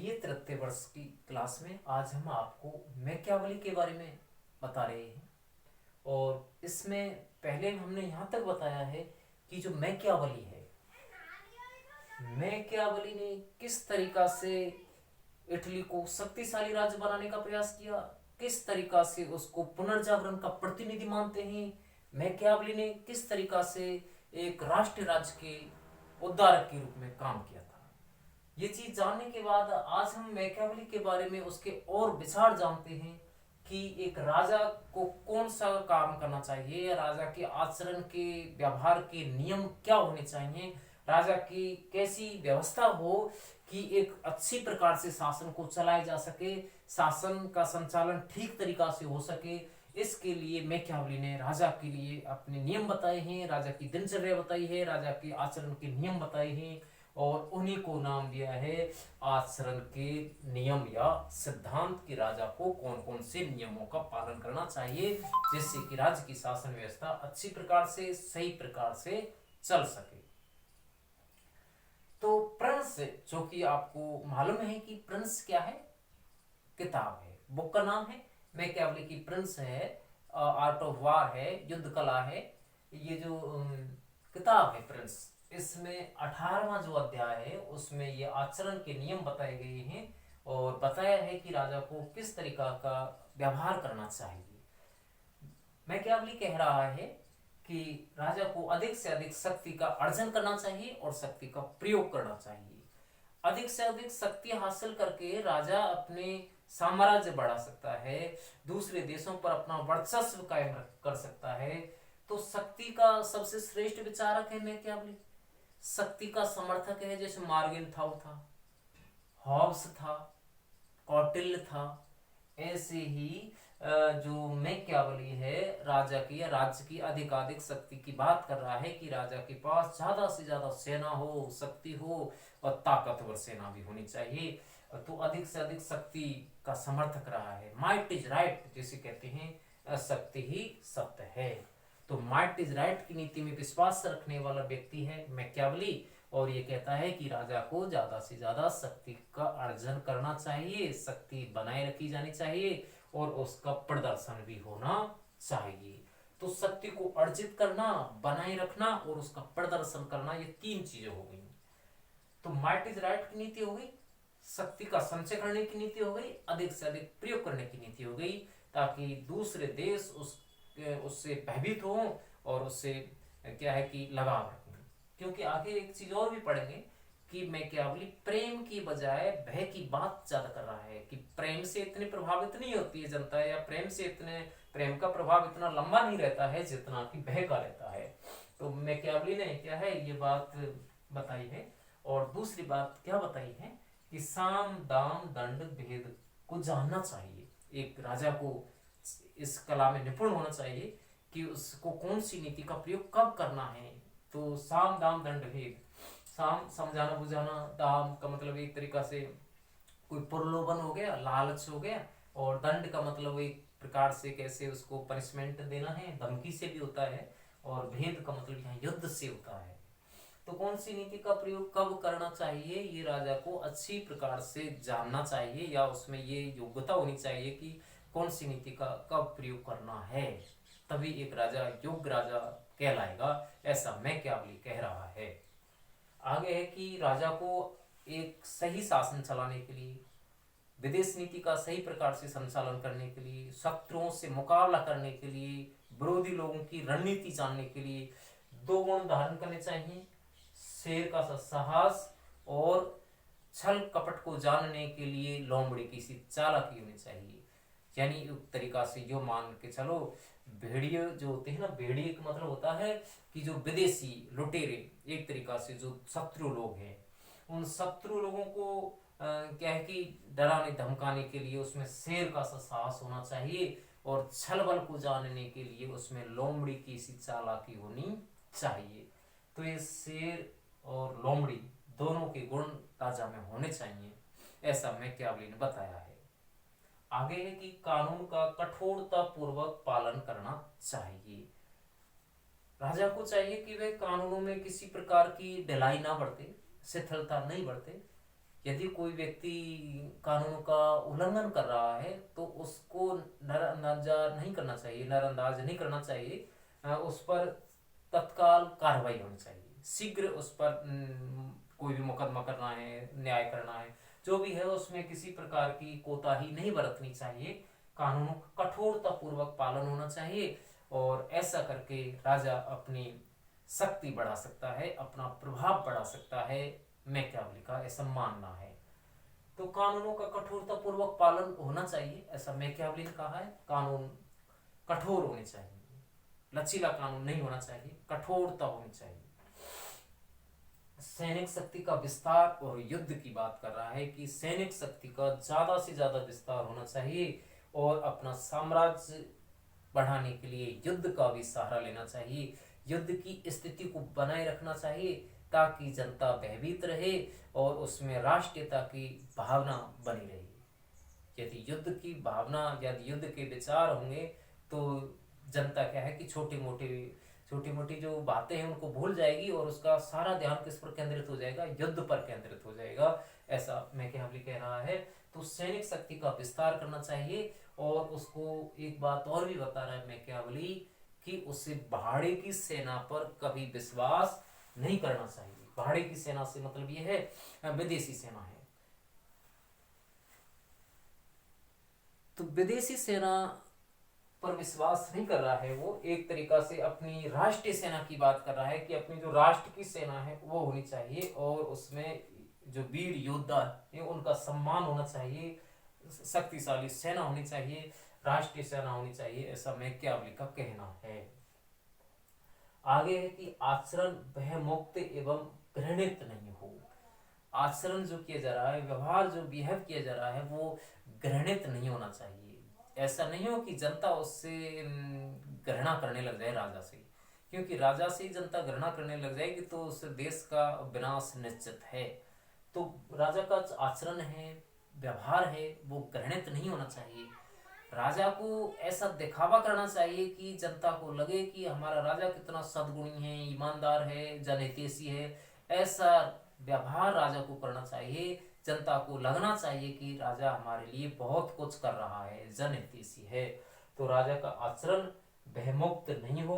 BA तृतीय वर्ष की क्लास में आज हम आपको मैकियावेली के बारे में बता रहे हैं। और इसमें पहले हमने यहाँ तक बताया है कि जो मैकियावेली है, मैकियावेली ने किस तरीका से इटली को शक्तिशाली राज्य बनाने का प्रयास किया, किस तरीका से उसको पुनर्जागरण का प्रतिनिधि मानते हैं। मैकियावेली ने किस तरीका से एक राष्ट्र राज्य के उद्धारक के रूप में काम किया था। ये चीज जानने के बाद आज हम मैकियावेली के बारे में उसके और विचार जानते हैं कि एक राजा को कौन सा काम करना चाहिए, राजा के आचरण के व्यवहार के नियम क्या होने चाहिए, राजा की कैसी व्यवस्था हो कि एक अच्छी प्रकार से शासन को चलाया जा सके, शासन का संचालन ठीक तरीका से हो सके। इसके लिए मैकियावेली ने राजा के लिए अपने नियम बताए हैं, राजा की दिनचर्या बताई है, राजा के आचरण के नियम बताए हैं और उन्हीं को नाम दिया है आचरण के नियम या सिद्धांत कि राजा को कौन कौन से नियमों का पालन करना चाहिए जिससे कि राज्य की शासन व्यवस्था अच्छी प्रकार से सही प्रकार से चल सके। तो प्रिंस, जो कि आपको मालूम है कि प्रिंस क्या है, किताब है, बुक का नाम है मैकियावेली की प्रिंस है, आर्ट ऑफ वार है, युद्ध कला है। ये जो किताब है प्रिंस, इसमें 18वां जो अध्याय है उसमें ये आचरण के नियम बताए गए हैं और बताया है कि राजा को किस तरीका का व्यवहार करना चाहिए। मैकियावेली कह रहा है कि राजा को अधिक से अधिक शक्ति का अर्जन करना चाहिए और शक्ति का प्रयोग करना चाहिए। अधिक से अधिक शक्ति हासिल करके राजा अपने साम्राज्य बढ़ा सकता है, दूसरे देशों पर अपना वर्चस्व कायम कर सकता है। तो शक्ति का सबसे श्रेष्ठ विचारक है मैकियावेली, शक्ति का समर्थक है। जैसे मार्गेंथाउ था, हॉब्स था, कौटिल्य था, ऐसे ही जो मैकियावेली है राजा की या राज्य की अधिकाधिक शक्ति की बात कर रहा है कि राजा के पास ज्यादा से ज्यादा सेना हो, शक्ति हो और ताकतवर सेना भी होनी चाहिए। तो अधिक से अधिक शक्ति का समर्थक रहा है। माइट इज राइट जिसे कहते हैं, शक्ति ही सत्य है। तो माइट इज राइट की नीति में विश्वास रखने वाला व्यक्ति है मैकियावेली और ये कहता है कि राजा को ज्यादा से ज्यादा शक्ति का अर्जन करना चाहिए, शक्ति बनाए रखी जानी चाहिए और उसका प्रदर्शन भी होना चाहिए। तो शक्ति को अर्जित करना, बनाए रखना और उसका प्रदर्शन करना, ये तीन चीजें हो गई। तो माइट इज राइट की नीति हो गई, शक्ति का संचय करने की नीति हो गई, अधिक से अधिक प्रयोग करने की नीति हो गई ताकि दूसरे देश उससे भयभीत हो और उससे क्या है कि लगाव रखें। क्योंकि आगे एक चीज और भी पढ़ेंगे कि मैकियावेली प्रेम की बजाय भय की बात ज्यादा कर रहा है कि प्रेम से इतनी प्रभावित नहीं होती है जनता, या प्रेम से इतने प्रेम का प्रभाव इतना लंबा नहीं रहता है जितना कि भय का रहता है। तो मैकियावेली ने क्या है ये बात बताई है। और दूसरी बात क्या बताई है कि साम दाम दंड भेद को जानना चाहिए। एक राजा को इस कला में निपुण होना चाहिए कि उसको कौन सी नीति का प्रयोग कब करना है। तो साम दाम दंड भेद, साम समझाना बुझाना, दाम का मतलब एक तरीका से कोई प्रलोभन हो गया, लालच हो गया, और दंड का मतलब एक प्रकार से कैसे उसको पनिशमेंट देना है, धमकी से भी होता है, और भेद का मतलब यहाँ युद्ध से होता है। तो कौन सी नीति का प्रयोग कब करना चाहिए ये राजा को अच्छी प्रकार से जानना चाहिए, या उसमें ये योग्यता होनी चाहिए कि कौन सी नीति का कब प्रयोग करना है, तभी एक राजा योग्य राजा कहलाएगा, ऐसा मैकियावेली कह रहा है। आगे है कि राजा को एक सही शासन चलाने के लिए, विदेश नीति का सही प्रकार से संचालन करने के लिए, शत्रुओं से मुकाबला करने के लिए, विरोधी लोगों की रणनीति जानने के लिए दो गुण धारण करने चाहिए, शेर का सा साहस और छल कपट को जानने के लिए लोमड़ी की सी चालाकी होनी चाहिए। यानी एक तरीका से जो मान के चलो, भेड़िए जो होते हैं ना, भेड़िए का मतलब होता है कि जो विदेशी लुटेरे, एक तरीका से जो शत्रु लोग हैं, उन शत्रु लोगों को क्या है कि डराने धमकाने के लिए उसमें शेर का सा साहस होना चाहिए और छल बल को जानने के लिए उसमें लोमड़ी की सी चालाकी होनी चाहिए। तो ये शेर और लोमड़ी दोनों के गुण राजा में होने चाहिए, ऐसा मैकियावेली ने बताया है। आगे है कि कानून का कठोरता पूर्वक पालन करना चाहिए। राजा को चाहिए कि वे कानूनों में किसी प्रकार की ढिलाई ना बरते, शिथिलता नहीं बरते, यदि कोई व्यक्ति कानून का उल्लंघन कर रहा है तो उसको नजरअंदाज नहीं करना चाहिए, नजरअंदाज नहीं करना चाहिए। उस पर तत्काल कार्रवाई होनी चाहिए, शीघ्र उस पर कोई भी मुकदमा करना है, न्याय करना है, जो भी है उसमें किसी प्रकार की कोताही नहीं बरतनी चाहिए। कानूनों का कठोरता पूर्वक पालन होना चाहिए और ऐसा करके राजा अपनी शक्ति बढ़ा सकता है, अपना प्रभाव बढ़ा सकता है। मैकियावेली का ऐसा मानना है। तो कानूनों का कठोरता पूर्वक पालन होना चाहिए, ऐसा मैकियावेली ने कहा है। कानून कठोर होने चाहिए, लचीला कानून नहीं होना चाहिए, कठोरता होनी चाहिए। सैनिक शक्ति का विस्तार और युद्ध की बात कर रहा है कि सैनिक शक्ति का ज्यादा से ज्यादा विस्तार होना चाहिए और अपना साम्राज्य बढ़ाने के लिए युद्ध का भी सहारा लेना चाहिए। युद्ध की स्थिति को बनाए रखना चाहिए ताकि जनता भयभीत रहे और उसमें राष्ट्रीयता की भावना बनी रहे। यदि युद्ध की भावना, यदि युद्ध के विचार होंगे तो जनता क्या है कि छोटी मोटी जो बातें हैं उनको भूल जाएगी और उसका सारा ध्यान किस पर केंद्रित हो जाएगा, युद्ध पर केंद्रित हो जाएगा, ऐसा मैकियावेली कह रहा है। तो सैनिक शक्ति का विस्तार करना चाहिए और उसको एक बात और भी बता रहा है मैकियावेली कि उसे भाड़े की सेना पर कभी विश्वास नहीं करना चाहिए। भाड़े की सेना से मतलब ये है विदेशी सेना है। तो विदेशी सेना पर विश्वास नहीं कर रहा है, वो एक तरीका से अपनी राष्ट्रीय सेना की बात कर रहा है कि अपनी जो राष्ट्र की सेना है वो होनी चाहिए और उसमें जो वीर योद्धा है उनका सम्मान होना चाहिए, शक्तिशाली सेना होनी चाहिए, राष्ट्रीय सेना होनी चाहिए, ऐसा मैकियावेली का कहना है। आगे है कि आचरण भयमुक्त एवं घृणित नहीं हो। आचरण जो किया जा रहा है, व्यवहार जो बिहेव किया जा रहा है वो घृणित नहीं होना चाहिए। ऐसा नहीं हो कि जनता उससे घृणा करने लग जाए राजा से, क्योंकि राजा से ही जनता घृणा करने लग जाएगी तो उस देश का विनाश निश्चित है। तो राजा का आचरण है, व्यवहार है, वो घृणित नहीं होना चाहिए। राजा को ऐसा दिखावा करना चाहिए कि जनता को लगे कि हमारा राजा कितना सद्गुणी है, ईमानदार है, जनहितैषी है। ऐसा व्यवहार राजा को करना चाहिए, जनता को लगना चाहिए कि राजा हमारे लिए बहुत कुछ कर रहा है, जनहितैषी है। तो राजा का आचरण भयमुक्त नहीं हो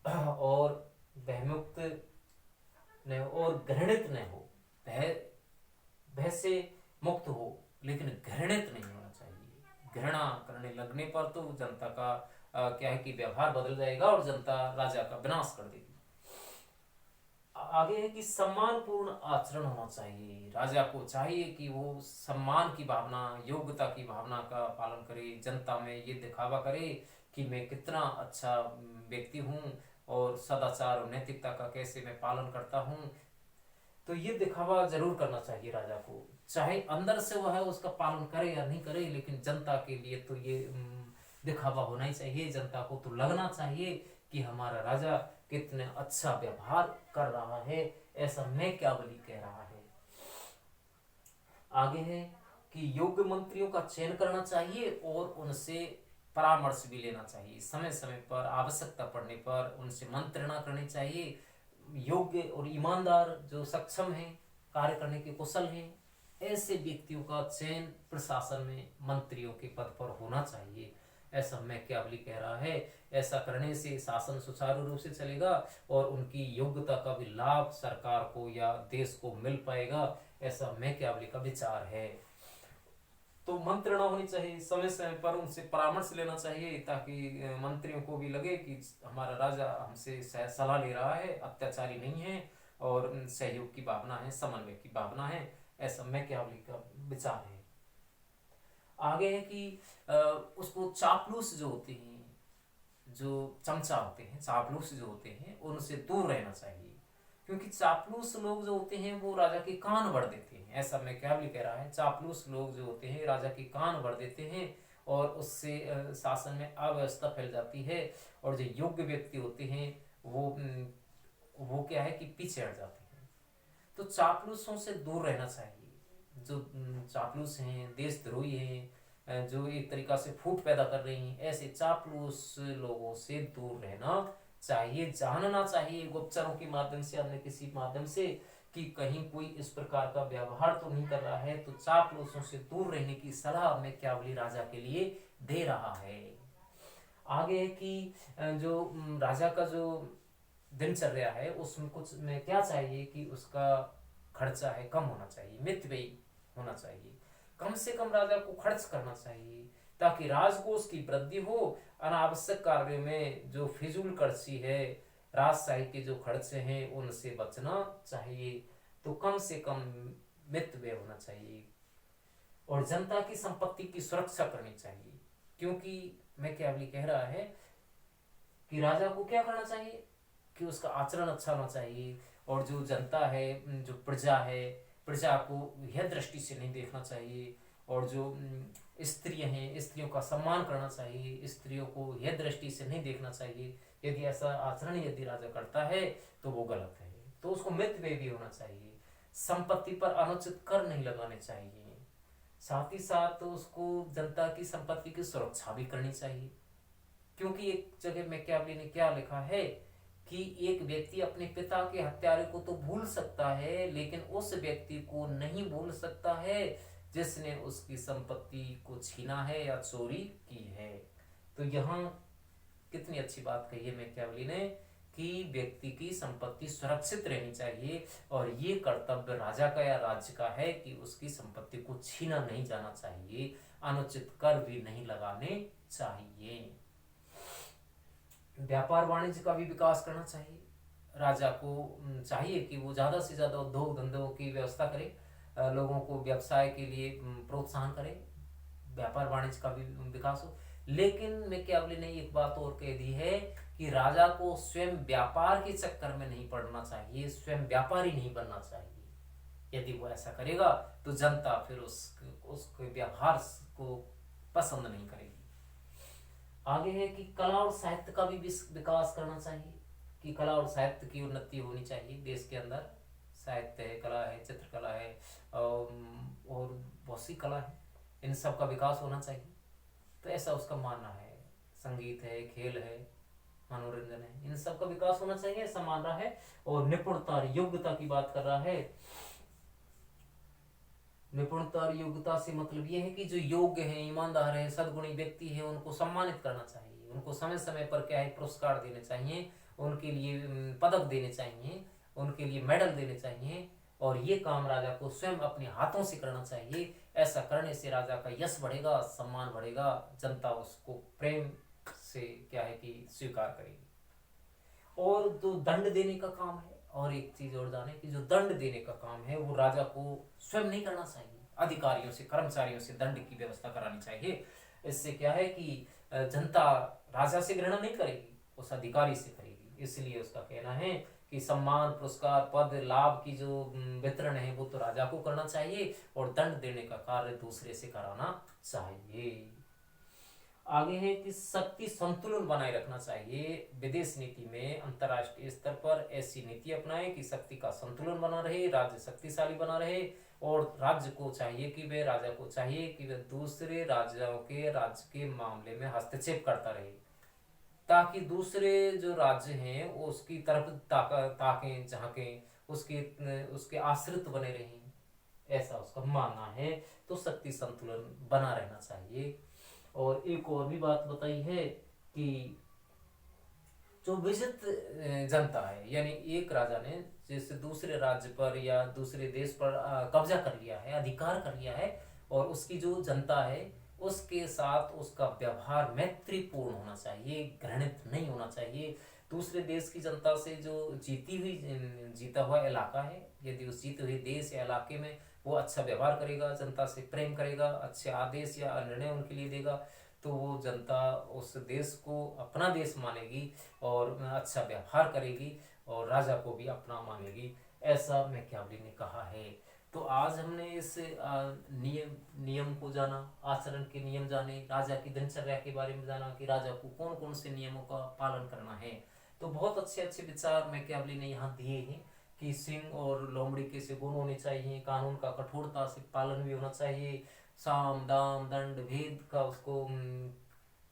और भयमुक्त नहीं और घृणित नहीं हो, भय से मुक्त हो लेकिन घृणित नहीं होना चाहिए। घृणा करने लगने पर तो जनता का क्या है कि व्यवहार बदल जाएगा और जनता राजा का विनाश कर देगी। आगे है कि सम्मानपूर्ण आचरण होना चाहिए। राजा को चाहिए कि वो सम्मान की भावना, योग्यता की भावना का पालन करे, जनता में ये दिखावा करे कि मैं कितना अच्छा व्यक्ति हूँ और सदाचार और नैतिकता का कैसे मैं पालन करता हूँ। तो ये दिखावा जरूर करना चाहिए राजा को, चाहे अंदर से वह उसका पालन करे या नहीं करे, लेकिन जनता के लिए तो ये दिखावा होना ही चाहिए। जनता को तो लगना चाहिए कि हमारा राजा कितने अच्छा व्यवहार कर रहा है, ऐसा मैकियावेली कह रहा है। आगे है कि योग्य मंत्रियों का चयन करना चाहिए और उनसे परामर्श भी लेना चाहिए। समय समय पर आवश्यकता पड़ने पर उनसे मंत्रणा करनी चाहिए। योग्य और ईमानदार जो सक्षम हैं, कार्य करने के कुशल हैं, ऐसे व्यक्तियों का चयन प्रशासन में मंत्रियों के पद पर होना चाहिए, ऐसा मैकियावेली कह रहा है। ऐसा करने से शासन सुचारू रूप से चलेगा और उनकी योग्यता का भी लाभ सरकार को या देश को मिल पाएगा, ऐसा मैकियावेली का विचार है। तो मंत्रणा होनी चाहिए, समय समय पर उनसे परामर्श लेना चाहिए ताकि मंत्रियों को भी लगे कि हमारा राजा हमसे सलाह ले रहा है, अत्याचारी नहीं है और सहयोग की भावना है, समन्वय की भावना है, ऐसा मैकियावेली का विचार है। आगे है कि उसको चापलूस जो होते हैं, जो चमचा होते हैं, चापलूस जो होते हैं, उनसे दूर रहना चाहिए, क्योंकि चापलूस लोग जो होते हैं वो राजा के कान भर देते हैं, ऐसा मैकियावेली कह रहा है। चापलूस लोग जो होते हैं राजा के कान भर देते हैं और उससे शासन में अव्यवस्था फैल जाती है और जो योग्य व्यक्ति होते हैं वो क्या है कि पीछे हट जाते हैं। तो चापलूसों से दूर रहना चाहिए। जो चापलूस हैं, देशद्रोही हैं, जो एक तरीका से फूट पैदा कर रही हैं, ऐसे चापलूस लोगों से दूर रहना चाहिए। जानना चाहिए गुप्तचरों के माध्यम से, अन्य किसी माध्यम से कि कहीं कोई इस प्रकार का व्यवहार तो नहीं कर रहा है, तो चापलूसों से दूर रहने की सलाह मैकियावली राजा के लिए दे रहा है। आगे है कि जो राजा का जो दिनचर्या है उसमें कुछ में क्या चाहिए कि उसका खर्चा है कम होना चाहिए, मितव्ययी होना चाहिए। कम से कम राजा को खर्च करना चाहिए ताकि राजकोष की वृद्धि हो। अनावश्यक कार्यों में जो फिजूल खर्ची है, राजशाही के जो खर्चे हैं उनसे बचना चाहिए। तो कम से कम मितव्यय होना चाहिए और जनता की संपत्ति की सुरक्षा करनी चाहिए, क्योंकि मैकियावली कह रहा है कि राजा को क्या करना चाहिए कि उसका आचरण अच्छा होना चाहिए और जो जनता है, जो प्रजा है, प्रजा को यह दृष्टि से नहीं देखना चाहिए और जो स्त्रियां हैं, स्त्रियों का सम्मान करना चाहिए, स्त्रियों को यह दृष्टि से नहीं देखना चाहिए। यदि ऐसा आचरण यदि राजा करता है तो वो गलत है, तो उसको मितव्यय भी होना चाहिए। संपत्ति पर अनुचित कर नहीं लगाने चाहिए, साथ ही साथ उसको जनता की संपत्ति की सुरक्षा भी करनी चाहिए। क्योंकि एक जगह मैकियावली ने क्या लिखा है कि एक व्यक्ति अपने पिता के हत्यारे को तो भूल सकता है, लेकिन उस व्यक्ति को नहीं भूल सकता है जिसने उसकी संपत्ति को छीना है या चोरी की है। तो यहाँ कितनी अच्छी बात कही है मैकियावली ने कि व्यक्ति की संपत्ति सुरक्षित रहनी चाहिए और ये कर्तव्य राजा का या राज्य का है कि उसकी संपत्ति को छीना नहीं जाना चाहिए, अनुचित कर भी नहीं लगाने चाहिए। व्यापार वाणिज्य का भी विकास करना चाहिए। राजा को चाहिए कि वो ज़्यादा से ज़्यादा उद्योग धंधों की व्यवस्था करे, लोगों को व्यवसाय के लिए प्रोत्साहन करे, व्यापार वाणिज्य का भी विकास हो। लेकिन मैकियावली ने एक बात और कह दी है कि राजा को स्वयं व्यापार के चक्कर में नहीं पड़ना चाहिए, स्वयं व्यापारी नहीं बनना चाहिए। यदि वो ऐसा करेगा तो जनता फिर उसके व्यवहार को पसंद नहीं करेगी। आगे है कि कला और साहित्य का भी विकास करना चाहिए, कि कला और साहित्य की उन्नति होनी चाहिए देश के अंदर। साहित्य है, कला है, चित्रकला है और बहुत सी कला है, इन सब का विकास होना चाहिए। तो ऐसा उसका मानना है। संगीत है, खेल है, मनोरंजन है, इन सब का विकास होना चाहिए, ऐसा मान रहा है। और निपुणता योग्यता की बात कर रहा है। निपुणता और योग्यता से मतलब ये है कि जो योग्य है, ईमानदार है, सद्गुणी व्यक्ति है, उनको सम्मानित करना चाहिए, उनको समय समय पर क्या है पुरस्कार देने चाहिए, उनके लिए पदक देने चाहिए, उनके लिए मेडल देने चाहिए। और ये काम राजा को स्वयं अपने हाथों से करना चाहिए। ऐसा करने से राजा का यश बढ़ेगा, सम्मान बढ़ेगा, जनता उसको प्रेम से क्या है कि स्वीकार करेगी। और जो दंड देने का काम है, और एक चीज और जाने कि जो दंड देने का काम है वो राजा को स्वयं नहीं करना चाहिए, अधिकारियों से, कर्मचारियों से दंड की व्यवस्था करानी चाहिए। इससे क्या है कि जनता राजा से घृणा नहीं करेगी, उस अधिकारी से करेगी। इसलिए उसका कहना है कि सम्मान, पुरस्कार, पद, लाभ की जो वितरण है वो तो राजा को करना चाहिए और दंड देने का कार्य दूसरे से कराना चाहिए। आगे है कि शक्ति संतुलन बनाए रखना चाहिए। विदेश नीति में अंतर्राष्ट्रीय स्तर पर ऐसी नीति अपनाएं कि शक्ति का संतुलन बना रहे, राज्य शक्तिशाली बना रहे और राज्य को चाहिए कि वे राजा को चाहिए कि वे दूसरे राज्यों के राज्य के मामले में हस्तक्षेप करता रहे, ताकि दूसरे जो राज्य हैं वो उसकी तरफ ताकें झांकें, उसके आश्रित बने रहें, ऐसा उसका मानना है। तो शक्ति संतुलन बना रहना चाहिए। और एक और भी बात बताई है कि जो विजित जनता है, यानी एक राजा ने जैसे दूसरे राज्य पर या दूसरे देश पर कब्जा कर लिया है, अधिकार कर लिया है, और उसकी जो जनता है उसके साथ उसका व्यवहार मैत्रीपूर्ण होना चाहिए, घृणित नहीं होना चाहिए। दूसरे देश की जनता से जो जीता हुआ इलाका है, यदि उस जीते हुए देश या इलाके में वो अच्छा व्यवहार करेगा, जनता से प्रेम करेगा, अच्छे आदेश या निर्णय उनके लिए देगा, तो वो जनता उस देश को अपना देश मानेगी और अच्छा व्यवहार करेगी और राजा को भी अपना मानेगी, ऐसा मैकियावली ने कहा है। तो आज हमने इस नियम को जाना, आचरण के नियम जाने, राजा की दिनचर्या के बारे में जाना कि राजा को कौन कौन से नियमों का पालन करना है। तो बहुत अच्छे अच्छे विचार मैकियावली ने यहाँ दिए हैं कि सिंह और लोमड़ी के से गुण होने चाहिए, कानून का कठोरता से पालन भी होना चाहिए, साम दाम दंड भेद का उसको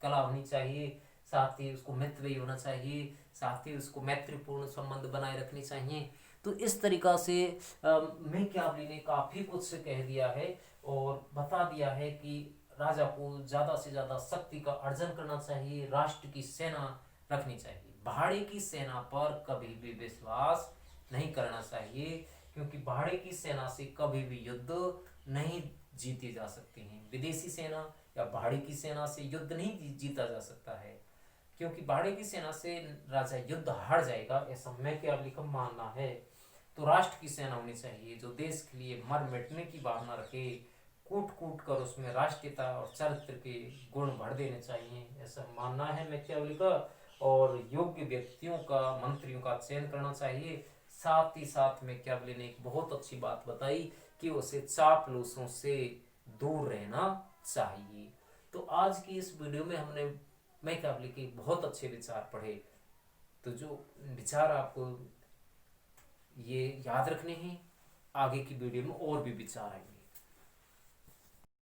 कला होनी चाहिए, साथ ही उसको मितव्ययी होना चाहिए, साथ ही उसको मैत्रीपूर्ण संबंध बनाए रखने चाहिए। तो इस तरीका से मैकियावेली ने काफ़ी कुछ कह दिया है और बता दिया है कि राजा को ज़्यादा से ज़्यादा शक्ति का अर्जन करना चाहिए, राष्ट्र की सेना रखनी चाहिए, भाड़े की सेना पर कभी भी विश्वास नहीं करना चाहिए, क्योंकि भाड़े की सेना से कभी भी युद्ध नहीं जीती जा सकती हैं। विदेशी सेना या भाड़े की सेना से युद्ध नहीं जीता जा सकता है, क्योंकि भाड़े की सेना से राजा युद्ध हार जाएगा, ऐसा मैकियावेली का मानना है। तो राष्ट्र की सेना होनी चाहिए जो देश के लिए मर मिटने की भावना रखे, कूट कूट कर उसमें राष्ट्रीयता और चरित्र के गुण भर देने चाहिए, ऐसा मानना है मैकियावेली का। और योग्य व्यक्तियों का, मंत्रियों का चयन करना चाहिए। साथ ही साथ मैकियावेली ने एक बहुत अच्छी बात बताई कि उसे चापलूसों से दूर रहना चाहिए। तो आज की इस वीडियो में हमने मैकियावेली के बहुत अच्छे विचार पढ़े। तो जो विचार आपको ये याद रखने हैं, आगे की वीडियो में और भी विचार आएंगे।